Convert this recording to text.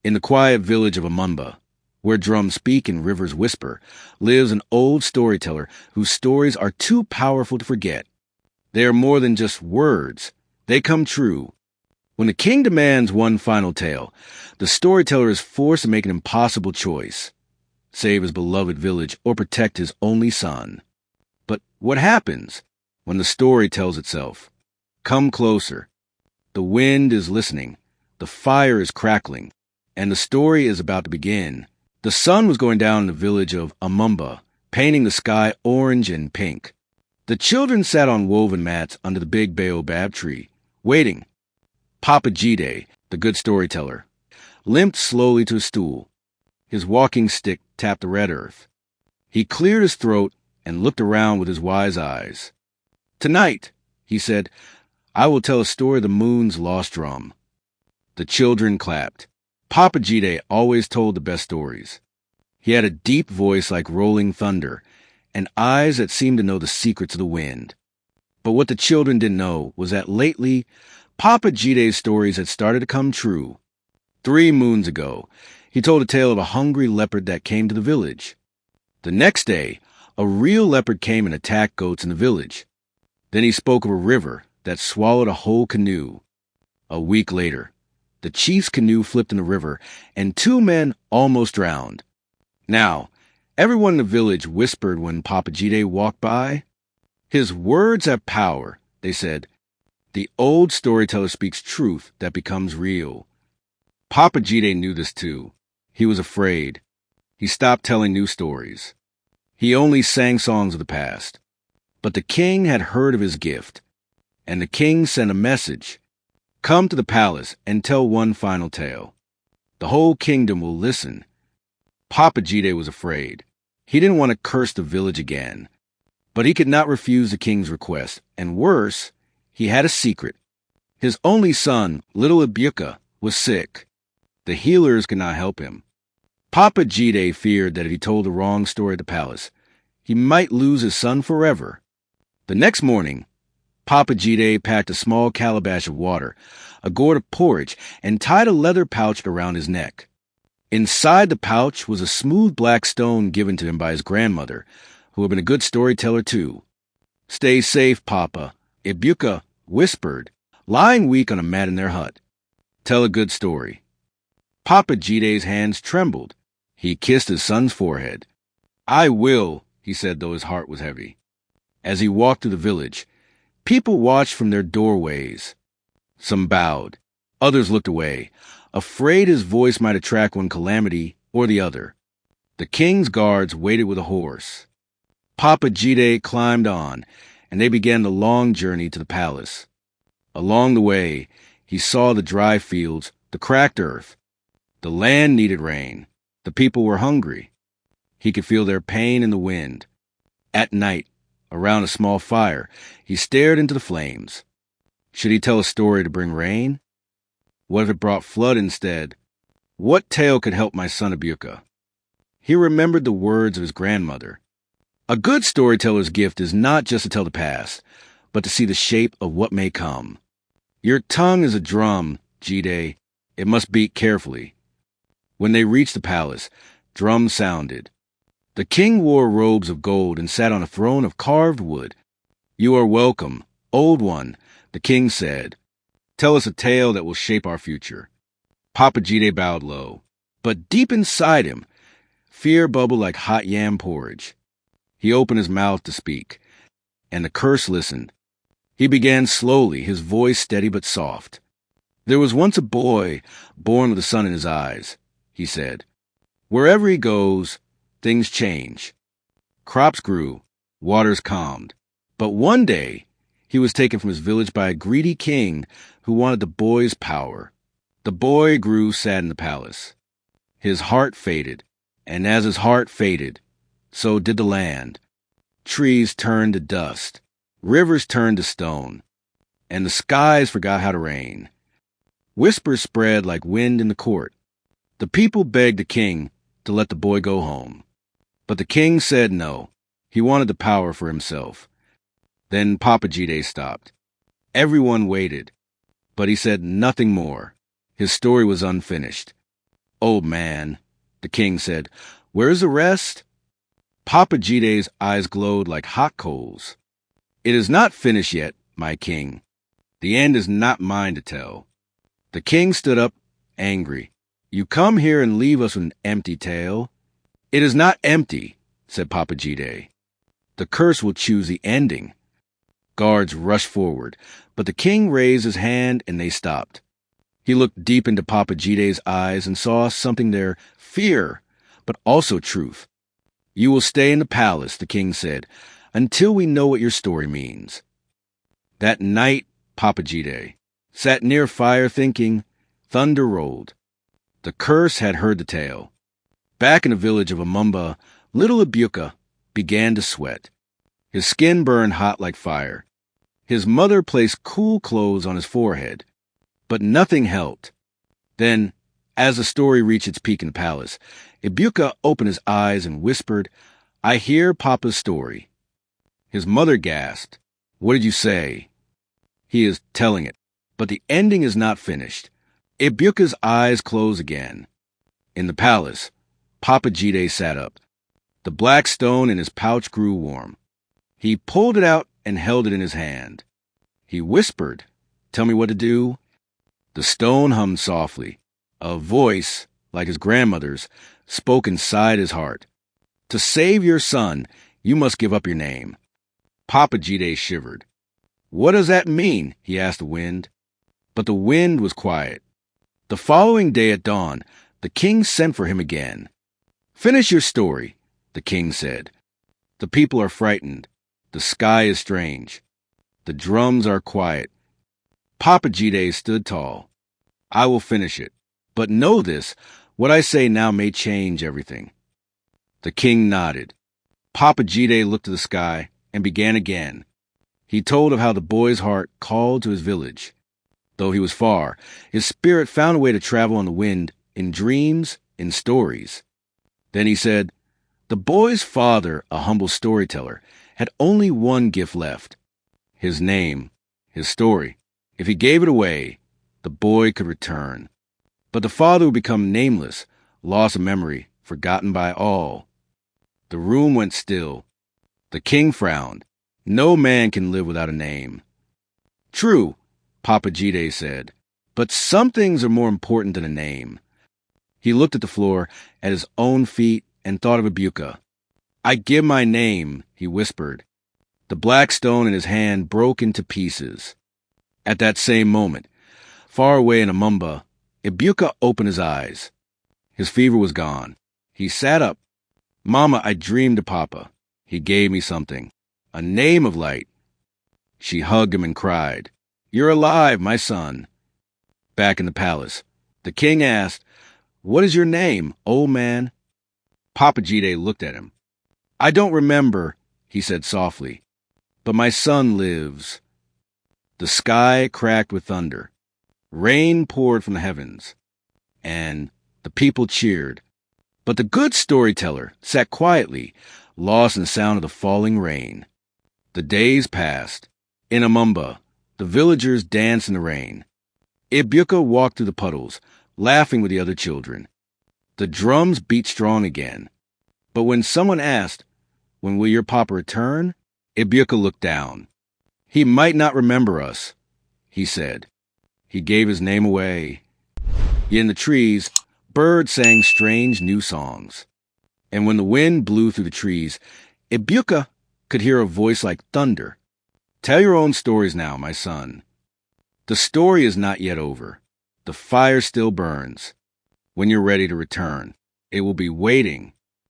In the quiet village of Amumba, where drums speak and rivers whisper, lives an old storyteller whose stories are too powerful to forget. They are more than just words. They come true. When the king demands one final tale, the storyteller is forced to make an impossible choice: save his beloved village or protect his only son. But what happens when the story tells itself? Come closer. The wind is listening. The fire is crackling. And the story is about to begin. The sun was going down in the village of Amumba, painting the sky orange and pink. The children sat on woven mats under the big baobab tree, waiting. Papa Jide, the good storyteller, limped slowly to a stool. His walking stick tapped the red earth. He cleared his throat and looked around with his wise eyes. "Tonight," he said, "I will tell a story of the moon's lost drum." The children clapped. Papa Jide always told the best stories. He had a deep voice like rolling thunder, and eyes that seemed to know the secrets of the wind. But what the children didn't know was that lately, Papa Jide's stories had started to come true. 3 moons ago, he told a tale of a hungry leopard that came to the village. The next day, a real leopard came and attacked goats in the village. Then he spoke of a river that swallowed a whole canoe. A week later, the chief's canoe flipped in the river, and 2 men almost drowned. Now, everyone in the village whispered when Papa Jide walked by. "His words have power," they said. "The old storyteller speaks truth that becomes real." Papa Jide knew this too. He was afraid. He stopped telling new stories. He only sang songs of the past. But the king had heard of his gift, and the king sent a message: "Come to the palace and tell one final tale. The whole kingdom will listen." Papa Jide was afraid. He didn't want to curse the village again. But he could not refuse the king's request, and worse, he had a secret. His only son, little Ibuka, was sick. The healers could not help him. Papa Jide feared that if he told the wrong story at the palace, he might lose his son forever. The next morning, Papa Jide packed a small calabash of water, a gourd of porridge, and tied a leather pouch around his neck. Inside the pouch was a smooth black stone given to him by his grandmother, who had been a good storyteller too. "Stay safe, Papa," Ibuka whispered, lying weak on a mat in their hut. "Tell a good story." Papa Jide's hands trembled. He kissed his son's forehead. "I will," he said, though his heart was heavy. As he walked through the village, people watched from their doorways. Some bowed. Others looked away, afraid his voice might attract one calamity or the other. The king's guards waited with a horse. Papa Jide climbed on, and they began the long journey to the palace. Along the way, he saw the dry fields, the cracked earth. The land needed rain. The people were hungry. He could feel their pain in the wind. At night, around a small fire, he stared into the flames. Should he tell a story to bring rain? What if it brought flood instead? What tale could help my son Ibuka? He remembered the words of his grandmother. A good storyteller's gift is not just to tell the past, but to see the shape of what may come. Your tongue is a drum, Jide. It must beat carefully. When they reached the palace, drums sounded. The king wore robes of gold and sat on a throne of carved wood. "You are welcome, old one," the king said. "Tell us a tale that will shape our future." Papa Jide bowed low, but deep inside him, fear bubbled like hot yam porridge. He opened his mouth to speak, and the curse listened. He began slowly, his voice steady but soft. "There was once a boy born with the sun in his eyes," he said. "Wherever he goes, things change. Crops grew, waters calmed. But one day, he was taken from his village by a greedy king who wanted the boy's power. The boy grew sad in the palace. His heart faded, and as his heart faded, so did the land. Trees turned to dust, rivers turned to stone, and the skies forgot how to rain. Whispers spread like wind in the court. The people begged the king to let the boy go home. But the king said no. He wanted the power for himself. Then Papa Jide stopped. Everyone waited, but he said nothing more. His story was unfinished. "Old man," the king said, "where's the rest?" Papa Jide's eyes glowed like hot coals. "It is not finished yet, my king. The end is not mine to tell." The king stood up, angry. "You come here and leave us with an empty tale." "It is not empty," said Papa Jide. "The curse will choose the ending." Guards rushed forward, but the king raised his hand and they stopped. He looked deep into Papa Jide's eyes and saw something there, fear, but also truth. "You will stay in the palace," the king said, "until we know what your story means." That night, Papa Jide sat near fire thinking. Thunder rolled. The curse had heard the tale. Back in the village of Amumba, little Ibuka began to sweat. His skin burned hot like fire. His mother placed cool clothes on his forehead, but nothing helped. Then, as the story reached its peak in the palace, Ibuka opened his eyes and whispered, "I hear Papa's story." His mother gasped, "What did you say?" "He is telling it, but the ending is not finished." Ibuka's eyes closed again. In the palace, Papa Jide sat up. The black stone in his pouch grew warm. He pulled it out and held it in his hand. He whispered, "Tell me what to do." The stone hummed softly. A voice, like his grandmother's, spoke inside his heart. "To save your son, you must give up your name." Papa Jide shivered. "What does that mean?" he asked the wind. But the wind was quiet. The following day at dawn, the king sent for him again. "Finish your story," the king said. "The people are frightened. The sky is strange. The drums are quiet." Papa Jide stood tall. "I will finish it. But know this, what I say now may change everything." The king nodded. Papa Jide looked to the sky and began again. He told of how the boy's heart called to his village. Though he was far, his spirit found a way to travel on the wind, in dreams, in stories. Then he said, the boy's father, a humble storyteller, had only one gift left. His name, his story. If he gave it away, the boy could return. But the father would become nameless, lost of memory, forgotten by all. The room went still. The king frowned. No man can live without a name. "True," Papa Jide said, "but some things are more important than a name." He looked at the floor, at his own feet, and thought of Ibuka. "I give my name," he whispered. The black stone in his hand broke into pieces. At that same moment, far away in Amumba, Ibuka opened his eyes. His fever was gone. He sat up. "Mama, I dreamed of Papa. He gave me something. A name of light." She hugged him and cried, "You're alive, my son." Back in the palace, the king asked, "What is your name, old man?" Papa Jide looked at him. "I don't remember," he said softly, "but my son lives." The sky cracked with thunder. Rain poured from the heavens, and the people cheered. But the good storyteller sat quietly, lost in the sound of the falling rain. The days passed. In Amumba, the villagers danced in the rain. Ibuka walked through the puddles, laughing with the other children. The drums beat strong again. But when someone asked, "When will your papa return?" Ibuka looked down. "He might not remember us," he said. He gave his name away. Yet in the trees, birds sang strange new songs. And when the wind blew through the trees, Ibuka could hear a voice like thunder. "Tell your own stories now, my son. The story is not yet over. The fire still burns. When you're ready to return, it will be waiting